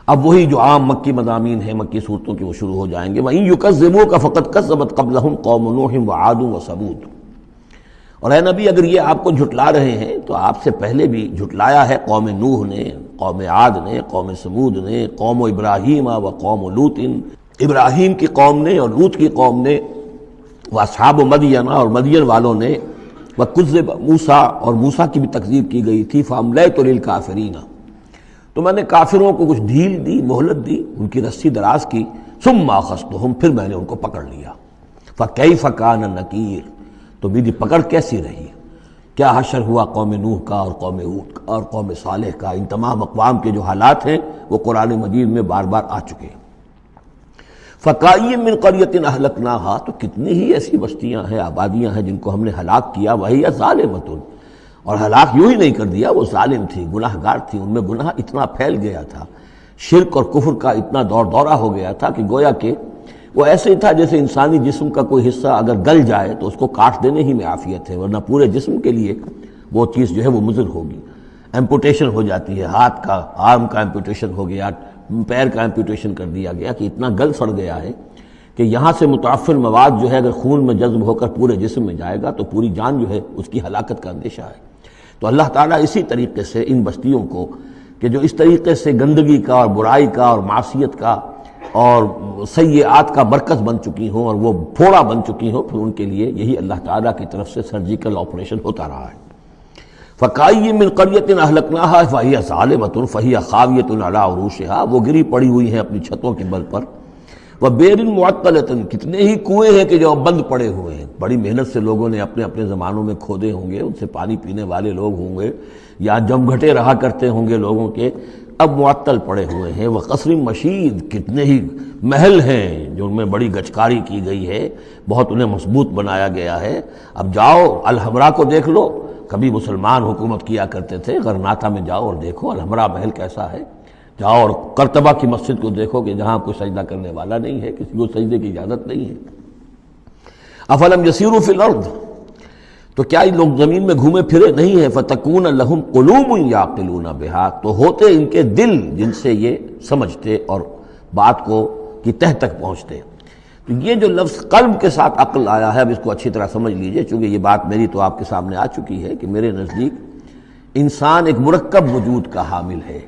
اب وہی جو عام مکی مضامین ہیں مکی صورتوں کے وہ شروع ہو جائیں گے. وَإِن يُكَذِّبُوكَ فَقَدْ كَذَّبَتْ قَبْلَهُمْ قَوْمُ نُوحٍ وَعَادٌ وَثَمُودُ. اور اے نبی اگر یہ آپ کو جھٹلا رہے ہیں تو آپ سے پہلے بھی جھٹلایا ہے قوم نوح نے، قوم عاد نے، قوم سمود نے، قوم ابراہیم و قوم لوط، ابراہیم کی قوم نے اور لوط کی قوم نے، واصحاب مدین اور مدین والوں نے، وکذب موسیٰ اور موسیٰ کی بھی تکذیب کی گئی تھی. فَأَمْلَيْتُ لِلْكَافِرِينَ، تو میں نے کافروں کو کچھ ڈھیل دی، مہلت دی، ان کی رسی دراز کی. ثُمَّ أَخَذْتُهُمْ، پھر میں نے ان کو پکڑ لیا. فَكَيْفَ كَانَ نَكِيرٌ، تو میری پکڑ کیسی رہی، کیا حشر ہوا قوم نوح کا اور قوم ہود کا اور قوم صالح کا. ان تمام اقوام کے جو حالات ہیں وہ قرآن مجید میں بار بار آ چکے ہیں. فَكَأَيٍّ مِّن قَرْيَةٍ أَهْلَكْنَاهَا، تو کتنی ہی ایسی بستیاں ہیں، آبادیاں ہیں جن کو ہم نے ہلاک کیا. وَهِيَ ظَالِمَةٌ، اور ہلاک یوں ہی نہیں کر دیا، وہ ظالم تھی، گناہ گار تھی، ان میں گناہ اتنا پھیل گیا تھا، شرک اور کفر کا اتنا دور دورہ ہو گیا تھا کہ گویا کہ وہ ایسے ہی تھا جیسے انسانی جسم کا کوئی حصہ اگر گل جائے تو اس کو کاٹ دینے ہی میں عافیت ہے، ورنہ پورے جسم کے لیے وہ چیز جو ہے وہ مضر ہوگی. ایمپوٹیشن ہو جاتی ہے، ہاتھ کا، آرم کا ایمپوٹیشن ہو گیا، پیر کا ایمپوٹیشن کر دیا گیا کہ اتنا گل سڑ گیا ہے کہ یہاں سے متعفن مواد جو ہے اگر خون میں جذب ہو کر پورے جسم میں جائے گا تو پوری جان جو ہے اس کی ہلاکت کا اندیشہ ہے. تو اللہ تعالیٰ اسی طریقے سے ان بستیوں کو کہ جو اس طریقے سے گندگی کا اور برائی کا اور معصیت کا اور سیئات کا مرکز بن چکی ہوں اور وہ پھوڑا بن چکی ہوں، پھر ان کے لیے یہی اللہ تعالیٰ کی طرف سے سرجیکل آپریشن ہوتا رہا ہے. فَكَأَيٍّ مِّن قَرْيَةٍ أَهْلَكْنَاهَا فَهِيَ ظَالِمَةٌ فَهِيَ خَاوِيَةٌ عَلَىٰ عُرُوشِهَا، وہ گری پڑی ہوئی ہیں اپنی چھتوں کے بل پر. وَبِئْرٍ مُعَطَّلَةٍ، کتنے ہی کنویں ہیں کہ جو بند پڑے ہوئے ہیں، بڑی محنت سے لوگوں نے اپنے اپنے زمانوں میں کھودے ہوں گے، ان سے پانی پینے والے لوگ ہوں گے یا جمگھٹے رہا کرتے ہوں گے لوگوں کے، اب معطل پڑے ہوئے ہیں. وَقَصْرٍ مَشِيدٍ، کتنے ہی محل ہیں جو ان میں بڑی گچکاری کی گئی ہے، بہت انہیں مضبوط بنایا گیا ہے. اب جاؤ الحمرا کو دیکھ لو، کبھی مسلمان حکومت کیا کرتے تھے، غرناطہ میں جاؤ اور دیکھو الحمرا محل کیسا ہے. جاؤ اور قرطبہ کی مسجد کو دیکھو کہ جہاں کوئی سجدہ کرنے والا نہیں ہے، کسی کو سجدے کی اجازت نہیں ہے. افلم یسیروا فی الارض، تو کیا یہ لوگ زمین میں گھومے پھرے نہیں ہیں. فتکون لہم قلوب یعقلون بہا، تو ہوتے ان کے دل جن سے یہ سمجھتے اور بات کو کی تہ تک پہنچتے. تو یہ جو لفظ قلب کے ساتھ عقل آیا ہے، اب اس کو اچھی طرح سمجھ لیجئے، چونکہ یہ بات میری تو آپ کے سامنے آ چکی ہے کہ میرے نزدیک انسان ایک مرکب وجود کا حامل ہے.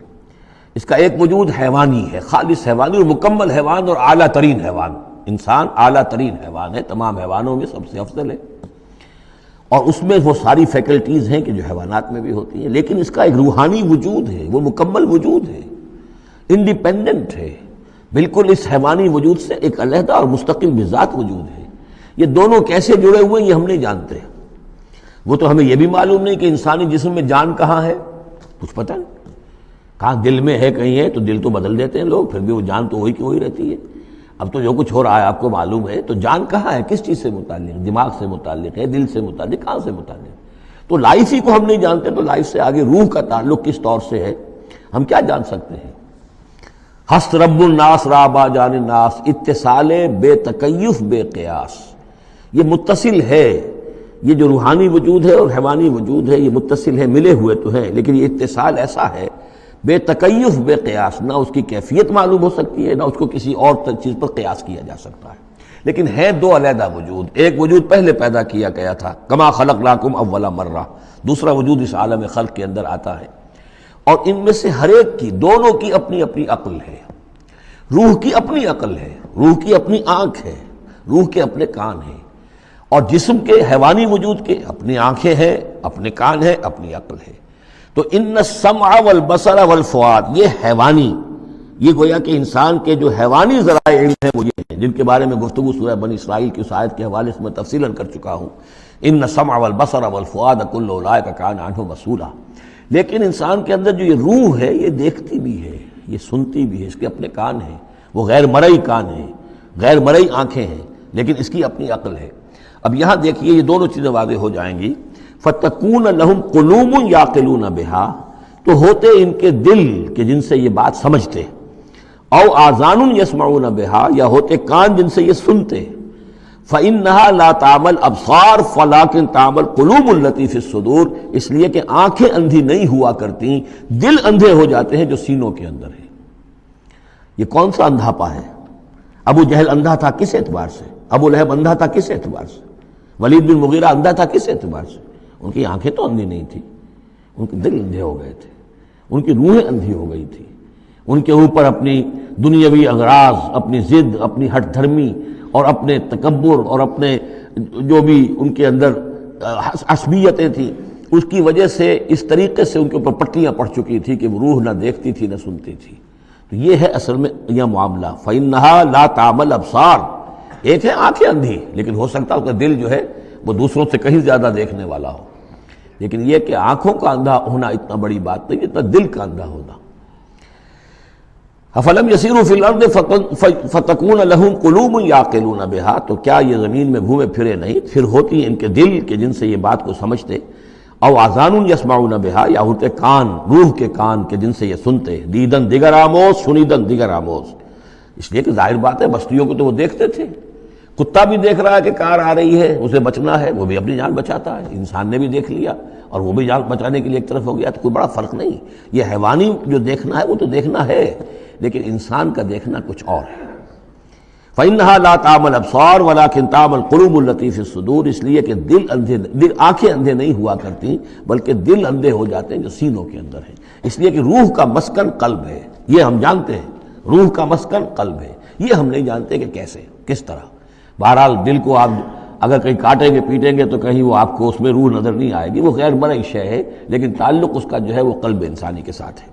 اس کا ایک وجود حیوانی ہے، خالص حیوانی اور مکمل حیوان اور اعلیٰ ترین حیوان. انسان اعلیٰ ترین حیوان ہے، تمام حیوانوں میں سب سے افضل ہے، اور اس میں وہ ساری فیکلٹیز ہیں کہ جو حیوانات میں بھی ہوتی ہیں. لیکن اس کا ایک روحانی وجود ہے، وہ مکمل وجود ہے، انڈیپینڈنٹ ہے، بالکل اس حیوانی وجود سے ایک علیحدہ اور مستقل بذات وجود ہے. یہ دونوں کیسے جڑے ہوئے ہیں یہ ہم نہیں جانتے. وہ تو ہمیں یہ بھی معلوم نہیں کہ انسانی جسم میں جان کہاں ہے، کچھ پتہ نہیں. کہاں دل میں ہے، کہیں ہے، تو دل تو بدل دیتے ہیں لوگ، پھر بھی وہ جان تو وہی کی وہی رہتی ہے. اب تو جو کچھ ہو رہا ہے آپ کو معلوم ہے، تو جان کہاں ہے، کس چیز سے متعلق، دماغ سے متعلق ہے، دل سے متعلق، کہاں سے متعلق. تو لائف ہی کو ہم نہیں جانتے، تو لائف سے آگے روح کا تعلق کس طور سے ہے ہم کیا جان سکتے ہیں. ہست رب الناس رابا جان الناس، اتصال بے تکیف بے قیاس، یہ متصل ہے. یہ جو روحانی وجود ہے اور حیوانی وجود ہے یہ متصل ہے، ملے ہوئے تو ہیں، لیکن یہ اتصال ایسا ہے بے تکیف بے قیاس، نہ اس کی کیفیت معلوم ہو سکتی ہے، نہ اس کو کسی اور چیز پر قیاس کیا جا سکتا ہے. لیکن ہے دو علیحدہ وجود. ایک وجود پہلے پیدا کیا گیا تھا، کما خلقناکم اول مرہ، دوسرا وجود اس عالم خلق کے اندر آتا ہے. اور ان میں سے ہر ایک کی، دونوں کی اپنی اپنی عقل ہے. روح کی اپنی عقل ہے، روح کی اپنی آنکھ ہے، روح کے اپنے کان ہیں، اور جسم کے حیوانی وجود کے اپنی آنکھیں ہیں، اپنے کان ہیں، اپنی عقل ہے. تو ان السمع والبصر والفؤاد، یہ حیوانی، یہ گویا کہ انسان کے جو حیوانی ذرائع علم ہیں وہ یہ ہیں جن کے بارے میں گفتگو سورہ بنی اسرائیل کی اس آیت کے حوالے سے میں تفصیلاً کر چکا ہوں. ان السمع والبصر والفؤاد کل اولئک کان عنہ مسئولا. لیکن انسان کے اندر جو یہ روح ہے یہ دیکھتی بھی ہے، یہ سنتی بھی ہے، اس کے اپنے کان ہیں، وہ غیر مرئی کان ہیں، غیر مرئی آنکھیں ہیں، لیکن اس کی اپنی عقل ہے. اب یہاں دیکھیے یہ دونوں چیزیں واضح ہو جائیں گی. فَتَكُونَ لَهُمْ قُلُوبٌ يَعْقِلُونَ بِهَا، تو ہوتے ان کے دل کہ جن سے یہ بات سمجھتے، او آذان یسمعون بها، یا ہوتے کان جن سے یہ سنتے. فَإِنَّهَا لَا تَعْمَى الْأَبْصَارُ وَلَكِن تَعْمَى الْقُلُوبُ الَّتِي فِي الصُّدُورِ، اس لیے کہ آنکھیں اندھی نہیں ہوا کرتی، دل اندھے ہو جاتے ہیں جو سینوں کے اندر ہے. یہ کون سا اندھاپا ہے؟ ابو جہل اندھا تھا کس اعتبار سے؟ ابو لہب اندھا تھا کس اعتبار سے؟ ولید بن مغیرہ اندھا تھا کس اعتبار سے؟ ان کی آنکھیں تو اندھی نہیں تھی، ان کے دل اندھے ہو گئے تھے، ان کی روحیں اندھی ہو گئی تھی، ان کے اوپر اپنی دنیاوی اغراض، اپنی ضد، اپنی ہٹ دھرمی اور اپنے تکبر اور اپنے جو بھی ان کے اندر عصبیتیں تھیں، اس کی وجہ سے اس طریقے سے ان کے اوپر پٹیاں پڑ چکی تھی کہ وہ روح نہ دیکھتی تھی نہ سنتی تھی۔ تو یہ ہے اصل میں یہ معاملہ، فَإِنَّهَا لَا تَعْمَى الْأَبْصَارُ، ایک ہے آنکھیں اندھی، لیکن ہو سکتا ہے اس کا دل جو ہے وہ دوسروں سے کہیں زیادہ دیکھنے والا ہو، لیکن یہ کہ آنکھوں کا اندھا ہونا اتنا بڑی بات نہیں، اتنا دل کا اندھا ہونا۔ أَفَلَمْ يَسِيرُوا فِي الْأَرْضِ فَتَكُونَ لَهُمْ قُلُوبٌ يَعْقِلُونَ بِهَا، تو کیا یہ زمین میں گھومے پھرے نہیں، پھر ہوتی ہیں ان کے دل کہ جن سے یہ بات کو سمجھتے، او آذان یسمعون بہا، یا ہوتے کان، روح کے کان کہ جن سے یہ سنتے، دیدن دیگر آموز سنیدن دیگر آموز، اس لیے کہ ظاہر بات ہے بستیوں کو تو وہ دیکھتے تھے، کتا بھی دیکھ رہا ہے کہ کار آ رہی ہے، اسے بچنا ہے، وہ بھی اپنی جان بچاتا ہے، انسان نے بھی دیکھ لیا اور وہ بھی جان بچانے کے لیے ایک طرف ہو گیا، تو کوئی بڑا فرق نہیں۔ یہ حیوانی جو دیکھنا ہے وہ تو دیکھنا ہے، لیکن انسان کا دیکھنا کچھ اور ہے۔ فَإِنَّهَا لَا تَعْمَى الْأَبْصَارُ وَلَكِنْ تَعْمَى الْقُلُوبُ الَّتِي فِي الصُّدُورِ، اس لیے کہ آنکھیں اندھے نہیں ہوا کرتی بلکہ دل اندھے ہو جاتے ہیں جو سینوں کے اندر ہیں، اس لیے کہ روح کا مسکن قلب ہے، یہ ہم جانتے ہیں، روح کا مسکن قلب ہے، یہ ہم نہیں جانتے کہ کیسے، کس طرح۔ بہرحال دل کو آپ اگر کہیں کاٹیں گے پیٹیں گے تو کہیں وہ آپ کو اس میں روح نظر نہیں آئے گی، وہ غیر مرئی شے ہے، لیکن تعلق اس کا جو ہے وہ قلب انسانی کے ساتھ ہے۔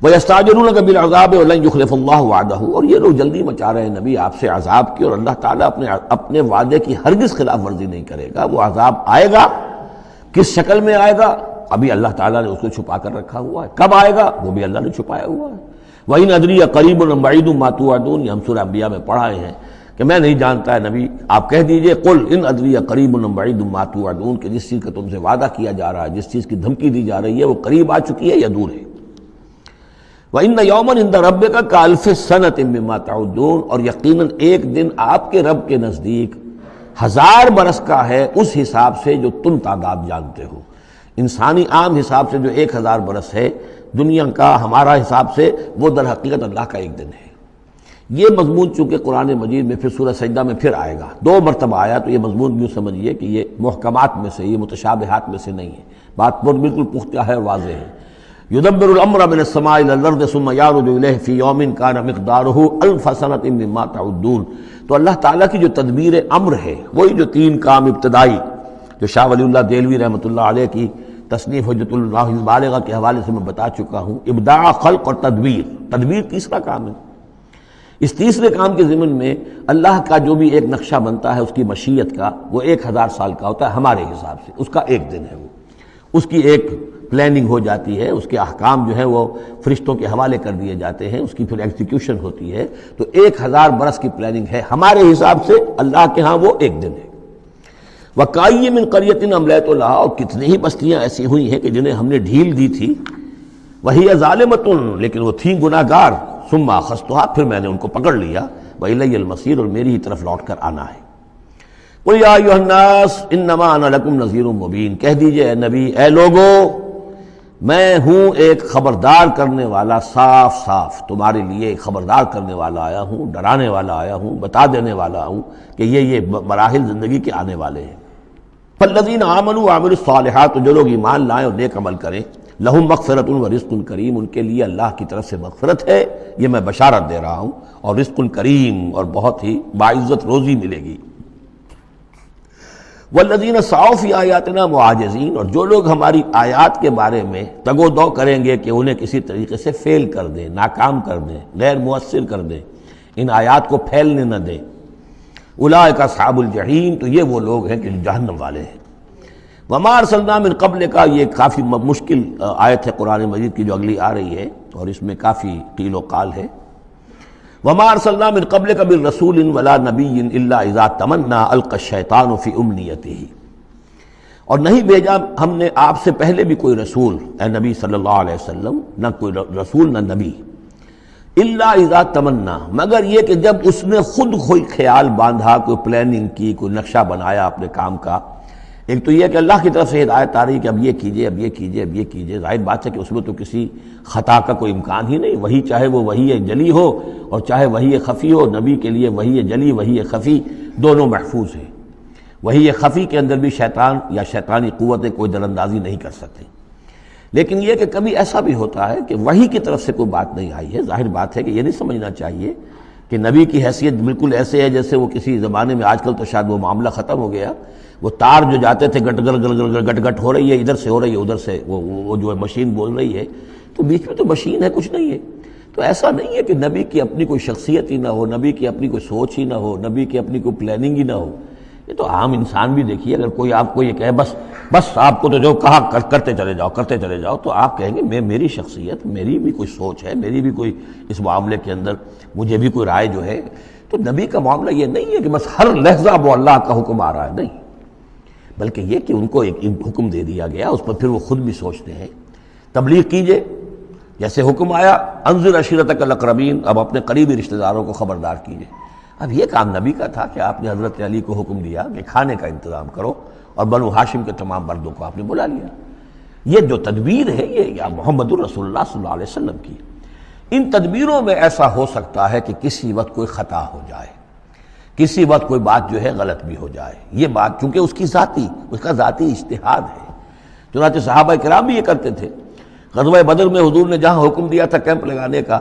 وَيَسْتَعْجِلُونَكَ بِالْعَذَابِ وَلَن يُخْلِفَ اللَّهُ وَعْدَهُ، اور یہ لوگ جلدی مچا رہے ہیں نبی آپ سے عذاب کی، اور اللہ تعالیٰ اپنے وعدے کی ہرگز خلاف ورزی نہیں کرے گا۔ وہ عذاب آئے گا، کس شکل میں آئے گا ابھی اللہ تعالیٰ نے اس کو چھپا کر رکھا ہوا ہے، کب آئے گا وہ بھی اللہ نے چھپایا ہوا ہے۔ وَإِنْ أَدْرِيَ قَرِيبٌ أَمْ بَعِيدٌ مَا تُوعَدُونَ، یہ ہم سورہ انبیاء میں پڑھائے ہیں کہ میں نہیں جانتا ہے نبی، آپ کہہ دیجئے قُلْ إِنْ أَدْرِيَ قَرِيبٌ أَمْ بَعِيدٌ مَا تُوعَدُونَ، کہ جس چیز کا تم سے وعدہ کیا جا رہا ہے، جس چیز کی دھمکی دی جا رہی ہے وہ قریب آ چکی ہے یا دور ہے۔ وَإِنَّ يَوْمًا عِندَ رَبِّكَ كَأَلْفِ سَنَةٍ مِّمَّا تَعُدُّونَ، اور یقیناً ایک دن آپ کے رب کے نزدیک 1000 برس کا ہے اس حساب سے جو تم تعداد جانتے ہو۔ انسانی عام حساب سے جو 1000 برس ہے، دنیا کا ہمارا حساب سے وہ در حقیقت اللہ کا ایک دن ہے۔ یہ مضمون چونکہ قرآن مجید میں پھر سورہ سجدہ میں پھر آئے گا، 2 مرتبہ آیا، تو یہ مضمون یوں سمجھیے کہ یہ محکمات میں سے، یہ متشابہات میں سے نہیں ہے، بات بالکل پختہ ہے اور واضح ہے۔ يُدَبِّرُ الْأَمْرَ مِنَ السَّمَاءِ إِلَى الْأَرْضِ ثُمَّ يَعْرُجُ إِلَيْهِ فِي يَوْمٍ كَانَ مِقْدَارُهُ أَلْفَ سَنَةٍ مِّمَّا تَعُدُّونَ، تو اللہ تعالیٰ کی جو تدبیر امر ہے، وہی جو 3 کام ابتدائی جو شاہ ولی اللہ دہلوی رحمۃ اللہ علیہ کی تصنیف حجت اللہ البالغہ کے حوالے سے میں بتا چکا ہوں، ابداع، خلق اور تدبیر، تدبیر تیسرا کام ہے۔ اس تیسرے کام کے ضمن میں اللہ کا جو بھی ایک نقشہ بنتا ہے اس کی مشیت کا، وہ 1000 سال کا ہوتا ہے ہمارے حساب سے، اس کا ایک دن ہے، وہ اس کی ایک پلاننگ ہو جاتی ہے، اس کے احکام جو ہیں وہ فرشتوں کے حوالے کر دیے جاتے ہیں، اس کی پھر ایگزیکیوشن ہوتی ہے، تو 1000 برس کی پلاننگ ہے ہمارے حساب سے، اللہ کے ہاں وہ ایک دن ہے۔ وَكَأَيٍّ مِّن قَرْيَةٍ أَمْلَيْتُ لَهَا، اور کتنی ہی بستیاں ایسی ہوئی ہیں کہ جنہیں ہم نے ڈھیل دی تھی، وَهِيَ ظَالِمَةٌ، لیکن وہ تھیں گناہ گار، ثُمَّ أَخَذْتُهَا، پھر میں نے ان کو پکڑ لیا، وَإِلَيَّ الْمَصِيرُ، اور میری ہی طرف لوٹ کر آنا ہے۔ قُلْ يَا أَيُّهَا النَّاسُ إِنَّمَا أَنَا لَكُمْ نَذِيرٌ مُّبِينٌ، کہہ دیجئے اے نبی، اے لوگو، میں ہوں ایک خبردار کرنے والا، صاف صاف تمہارے لیے ایک خبردار کرنے والا آیا ہوں، ڈرانے والا آیا ہوں، بتا دینے والا ہوں کہ یہ مراحل زندگی کے آنے والے ہیں۔ فالذین آمنوا وعملوا الصالحات، جو لوگ ایمان لائیں اور نیک عمل کریں، لہم مغفرۃ ورزق کریم، ان کے لیے اللہ کی طرف سے مغفرت ہے، یہ میں بشارت دے رہا ہوں، اور رزق کریم، اور بہت ہی باعزت روزی ملے گی۔ والذین سعوا فی آیاتنا معاجزین، اور جو لوگ ہماری آیات کے بارے میں تگ و دو کریں گے کہ انہیں کسی طریقے سے فیل کر دیں، ناکام کر دیں، غیر مؤثر کر دیں، ان آیات کو پھیلنے نہ دیں، اولئک اصحاب الجحیم، تو یہ وہ لوگ ہیں کہ جہنم والے ہیں۔ وما ارسلنا من قبلک، یہ کافی مشکل آیت ہے قرآن مجید کی جو اگلی آ رہی ہے، اور اس میں کافی قیل و قال ہے۔ وما ارسلنا من قبلک من رسول ولا نبی الا اذا تمنى القى الشیطان فی امنیتہ، اور نہیں بھیجا ہم نے آپ سے پہلے بھی کوئی رسول، اے نبی صلی اللہ علیہ وسلم، نہ کوئی رسول نہ نبی، الا اذا تمنا، مگر یہ کہ جب اس نے خود کوئی خیال باندھا، کوئی پلاننگ کی، کوئی نقشہ بنایا اپنے کام کا، ایک تو یہ کہ اللہ کی طرف سے ہدایت آ رہی کہ اب یہ کیجئے، اب یہ کیجئے، اب یہ کیجئے، ظاہر بات ہے کہ اس میں تو کسی خطا کا کوئی امکان ہی نہیں، وہی چاہے وہ وحی جلی ہو اور چاہے وحی خفی ہو، نبی کے لیے وحی جلی وحی خفی دونوں محفوظ ہیں۔ وحی خفی کے اندر بھی شیطان یا شیطانی قوتیں کوئی در اندازی نہیں کر سکتے، لیکن یہ کہ کبھی ایسا بھی ہوتا ہے کہ وحی کی طرف سے کوئی بات نہیں آئی ہے، ظاہر بات ہے کہ یہ نہیں سمجھنا چاہیے کہ نبی کی حیثیت بالکل ایسے ہے جیسے وہ کسی زمانے میں، آج کل تو شاید وہ معاملہ ختم ہو گیا، وہ تار جو جاتے تھے گٹ گٹ گٹ گٹ گٹ ہو رہی ہے، ادھر سے ہو رہی ہے ادھر سے وہ جو ہے مشین بول رہی ہے، تو بیچ میں تو مشین ہے، کچھ نہیں ہے۔ تو ایسا نہیں ہے کہ نبی کی اپنی کوئی شخصیت ہی نہ ہو، نبی کی اپنی کوئی سوچ ہی نہ ہو، نبی کی اپنی کوئی پلاننگ ہی نہ ہو۔ یہ تو عام انسان بھی دیکھیے، اگر کوئی آپ کو یہ کہے بس آپ کو تو جو کہا کرتے چلے جاؤ، تو آپ کہیں گے میری شخصیت، میری بھی کوئی سوچ ہے، میری بھی کوئی اس معاملے کے اندر مجھے بھی کوئی رائے جو ہے۔ تو نبی کا معاملہ یہ نہیں ہے کہ بس ہر لحظہ وہ اللہ کا حکم آ رہا ہے، نہیں، بلکہ یہ کہ ان کو ایک حکم دے دیا گیا، اس پر پھر وہ خود بھی سوچتے ہیں۔ تبلیغ کیجئے، جیسے حکم آیا انذر عشیرتک الاقربین، اب اپنے قریبی رشتہ داروں کو خبردار کیجئے۔ اب یہ کام نبی کا تھا کہ آپ نے حضرت علی کو حکم دیا کہ کھانے کا انتظام کرو، اور بنو ہاشم کے تمام مردوں کو آپ نے بلا لیا۔ یہ جو تدبیر ہے یہ محمد الرسول اللہ صلی اللہ علیہ وسلم کی۔ ان تدبیروں میں ایسا ہو سکتا ہے کہ کسی وقت کوئی خطا ہو جائے، کسی وقت کوئی بات جو ہے غلط بھی ہو جائے، یہ بات چونکہ اس کا ذاتی اجتہاد ہے۔ چنانچہ صحابہ کرام بھی یہ کرتے تھے۔ غزوہ بدر میں حضور نے جہاں حکم دیا تھا کیمپ لگانے کا،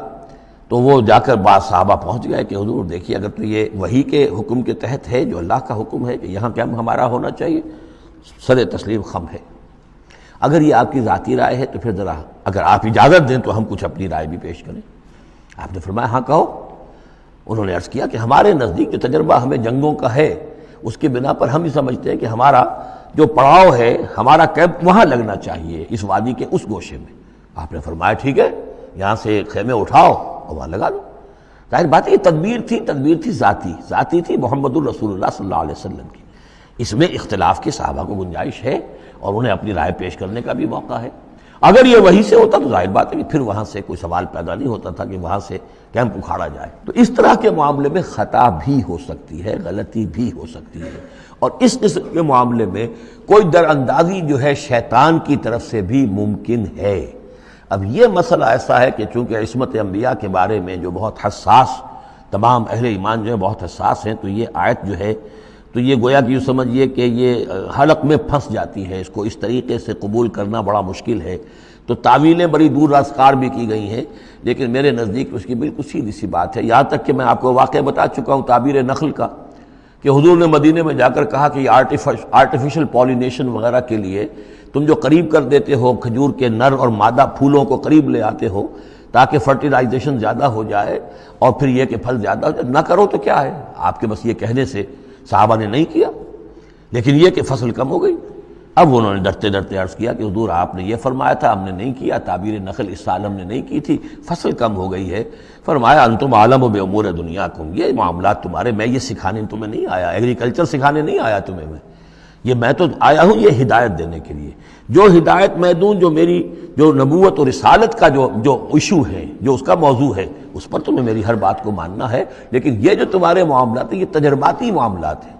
تو وہ جا کر بعض صحابہ پہنچ گئے کہ حضور دیکھیے اگر تو یہ وحی کے حکم کے تحت ہے، جو اللہ کا حکم ہے کہ یہاں کیمپ ہمارا ہونا چاہیے، سر تسلیم خم ہے۔ اگر یہ آپ کی ذاتی رائے ہے تو پھر ذرا اگر آپ اجازت دیں تو ہم کچھ اپنی رائے بھی پیش کریں۔ آپ نے فرمایا ہاں کہو۔ انہوں نے عرض کیا کہ ہمارے نزدیک جو تجربہ ہمیں جنگوں کا ہے، اس کے بنا پر ہم یہ سمجھتے ہیں کہ ہمارا جو پڑاؤ ہے، ہمارا کیمپ وہاں لگنا چاہیے، اس وادی کے اس گوشے میں۔ آپ نے فرمایا ٹھیک ہے، یہاں سے خیمے اٹھاؤ اور وہاں لگا لو۔ ظاہر بات ہے یہ تدبیر تھی ذاتی تھی محمد الرسول اللہ صلی اللہ علیہ وسلم کی۔ اس میں اختلاف کی صحابہ کو گنجائش ہے اور انہیں اپنی رائے پیش کرنے کا بھی موقع ہے۔ اگر یہ وہی سے ہوتا تو ظاہر بات ہے کہ پھر وہاں سے کوئی سوال پیدا نہیں ہوتا تھا کہ وہاں سے کیمپ اکھاڑا جائے۔ تو اس طرح کے معاملے میں خطا بھی ہو سکتی ہے، غلطی بھی ہو سکتی ہے، اور اس قسم کے معاملے میں کوئی در اندازی جو ہے شیطان کی طرف سے بھی ممکن ہے۔ اب یہ مسئلہ ایسا ہے کہ چونکہ عصمت انبیاء کے بارے میں جو بہت حساس، تمام اہل ایمان جو ہے بہت حساس ہیں، تو یہ آیت جو ہے تو یہ گویا کہ یوں سمجھیے کہ یہ حلق میں پھنس جاتی ہے، اس کو اس طریقے سے قبول کرنا بڑا مشکل ہے۔ تو تعویلیں بڑی دور راسکار بھی کی گئی ہیں، لیکن میرے نزدیک اس کی بالکل سیدھی سی بات ہے۔ یہاں تک کہ میں آپ کو واقعہ بتا چکا ہوں تعبیر نخل کا، کہ حضور نے مدینے میں جا کر کہا کہ یہ آرٹیفیشل پولینیشن وغیرہ کے لیے تم جو قریب کر دیتے ہو، کھجور کے نر اور مادہ پھولوں کو قریب لے آتے ہو تاکہ فرٹیلائزیشن زیادہ ہو جائے اور پھر یہ کہ پھل زیادہ ہو جائے، نہ کرو تو کیا ہے، آپ کے بس یہ کہنے سے صحابہ نے نہیں کیا، لیکن یہ کہ فصل کم ہو گئی۔ اب انہوں نے ڈرتے ڈرتے عرض کیا کہ حضور آپ نے یہ فرمایا تھا، ہم نے نہیں کیا، تعبیر نخل اس سال ہم نے نہیں کی تھی، فصل کم ہو گئی ہے۔ فرمایا انتم عالم بامور دنیاکم، یہ معاملات تمہارے، میں یہ سکھانے تمہیں نہیں آیا، ایگریکلچر سکھانے نہیں آیا تمہیں میں تو آیا ہوں یہ ہدایت دینے کے لیے۔ جو ہدایت میں دوں، جو میری جو نبوت اور رسالت کا جو ایشو ہے، جو اس کا موضوع ہے، اس پر تمہیں میری ہر بات کو ماننا ہے، لیکن یہ جو تمہارے معاملات ہیں یہ تجرباتی معاملات ہیں۔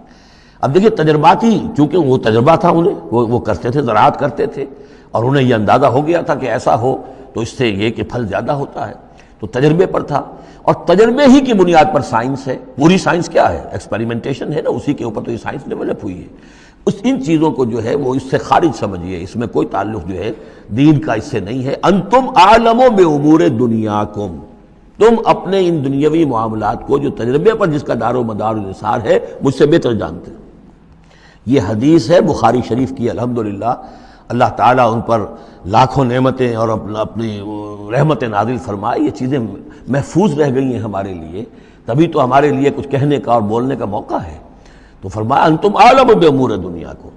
اب دیکھیے تجرباتی، چونکہ وہ تجربہ تھا انہیں، وہ کرتے تھے، زراعت کرتے تھے، اور انہیں یہ اندازہ ہو گیا تھا کہ ایسا ہو تو اس سے یہ کہ پھل زیادہ ہوتا ہے، تو تجربے پر تھا، اور تجربے ہی کی بنیاد پر سائنس ہے۔ پوری سائنس کیا ہے؟ ایکسپیریمنٹیشن ہے نا، اسی کے اوپر تو یہ سائنس ڈیولپ ہوئی ہے۔ ان چیزوں کو جو ہے وہ اس سے خارج سمجھیے، اس میں کوئی تعلق جو ہے دین کا اس سے نہیں ہے۔ انتم عالم بامور دنیاکم، تم اپنے ان دنیاوی معاملات کو جو تجربے پر جس کا دار و مدار و نثار ہے مجھ سے بہتر جانتے ہیں۔ یہ حدیث ہے بخاری شریف کی، الحمدللہ اللہ تعالیٰ ان پر لاکھوں نعمتیں اور اپنی رحمت نازل فرمائے، یہ چیزیں محفوظ رہ گئی ہیں ہمارے لیے، تبھی تو ہمارے لیے کچھ کہنے کا اور بولنے کا موقع ہے۔ تو فرمایا انتم عالم بامور دنیاکم۔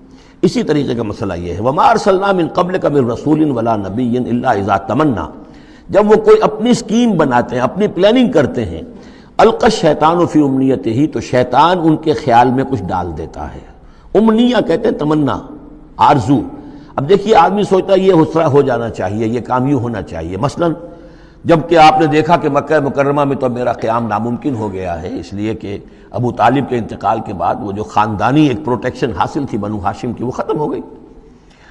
اسی طریقے کا مسئلہ یہ ہے، وما ارسلنا من قبلک من رسول ولا نبی الا اذا تمنا، جب وہ کوئی اپنی اسکیم بناتے ہیں، اپنی پلاننگ کرتے ہیں، القی الشیطان فی امنیتہ، تو شیطان ان کے خیال میں کچھ ڈال دیتا ہے۔ امنیہ کہتے ہیں تمنا، آرزو۔ اب دیکھیے آدمی سوچتا ہے یہ اس طرح ہو جانا چاہیے، یہ کام یوں ہونا چاہیے، مثلا جبکہ آپ نے دیکھا کہ مکہ مکرمہ میں تو میرا قیام ناممکن ہو گیا ہے، اس لیے کہ ابو طالب کے انتقال کے بعد وہ جو خاندانی ایک پروٹیکشن حاصل تھی بنو ہاشم کی، وہ ختم ہو گئی،